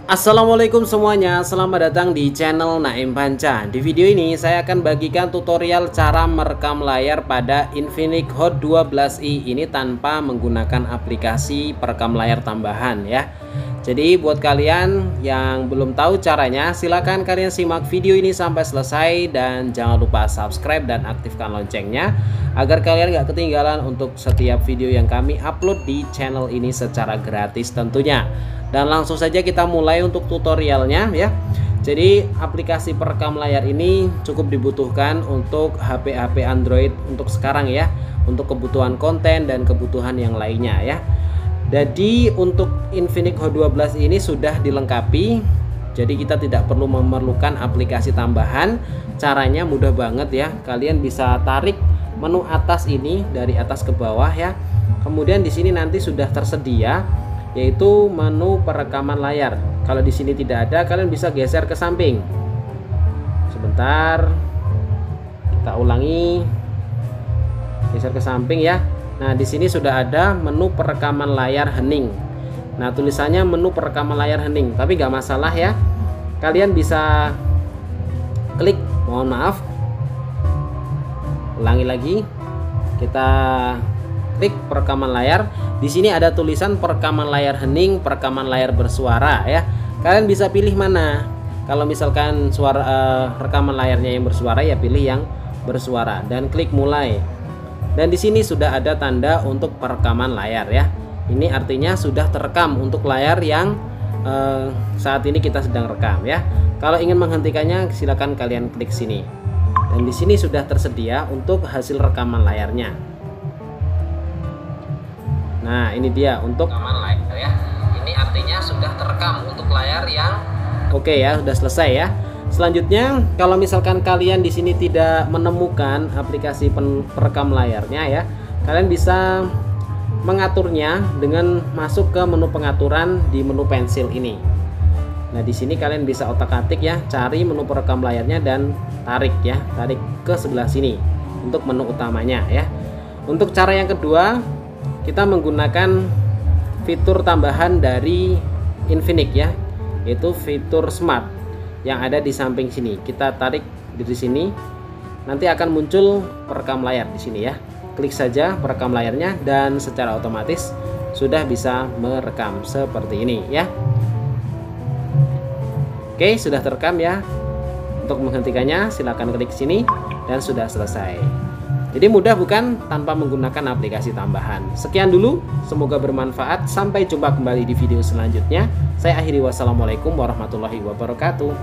Assalamualaikum semuanya, selamat datang di channel Naim Panca. Di video ini saya akan bagikan tutorial cara merekam layar pada Infinix Hot 12i ini tanpa menggunakan aplikasi perekam layar tambahan ya. Jadi buat kalian yang belum tahu caranya, silakan kalian simak video ini sampai selesai dan jangan lupa subscribe dan aktifkan loncengnya agar kalian gak ketinggalan untuk setiap video yang kami upload di channel ini secara gratis tentunya. Dan langsung saja kita mulai untuk tutorialnya ya. Jadi aplikasi perekam layar ini cukup dibutuhkan untuk HP-HP Android untuk sekarang ya, untuk kebutuhan konten dan kebutuhan yang lainnya ya. Jadi untuk Infinix Hot 12 ini sudah dilengkapi. Jadi kita tidak perlu memerlukan aplikasi tambahan. Caranya mudah banget ya. Kalian bisa tarik menu atas ini dari atas ke bawah ya. Kemudian di sini nanti sudah tersedia yaitu menu perekaman layar. Kalau di sini tidak ada, kalian bisa geser ke samping. Sebentar, kita ulangi, geser ke samping ya. Nah, di sini sudah ada menu perekaman layar hening. Nah, tulisannya menu perekaman layar hening, tapi nggak masalah ya. Kalian bisa klik, mohon maaf, ulangi lagi. Kita klik perekaman layar. Di sini ada tulisan perekaman layar hening, perekaman layar bersuara ya. Kalian bisa pilih mana. Kalau misalkan rekaman layarnya yang bersuara ya pilih yang bersuara dan klik mulai. Dan di sini sudah ada tanda untuk perekaman layar ya. Ini artinya sudah terekam untuk layar yang saat ini kita sedang rekam ya. Kalau ingin menghentikannya silakan kalian klik sini. Dan di sini sudah tersedia untuk hasil rekaman layarnya. Nah, ini dia untuk rekaman layar ya. Ini artinya sudah terekam untuk layar yang oke ya, sudah selesai ya. Selanjutnya, kalau misalkan kalian di sini tidak menemukan aplikasi perekam layarnya ya, kalian bisa mengaturnya dengan masuk ke menu pengaturan di menu pensil ini. Nah, di sini kalian bisa otak-atik ya, cari menu perekam layarnya dan tarik ya, tarik ke sebelah sini untuk menu utamanya ya. Untuk cara yang kedua, kita menggunakan fitur tambahan dari Infinix ya, yaitu fitur Smart yang ada di samping sini. Kita tarik dari sini, nanti akan muncul perekam layar di sini ya. Klik saja perekam layarnya dan secara otomatis sudah bisa merekam seperti ini ya. Oke, sudah terekam ya. Untuk menghentikannya silakan klik sini dan sudah selesai. Jadi mudah bukan, tanpa menggunakan aplikasi tambahan. Sekian dulu, semoga bermanfaat. Sampai jumpa kembali di video selanjutnya. Saya akhiri, wassalamualaikum warahmatullahi wabarakatuh.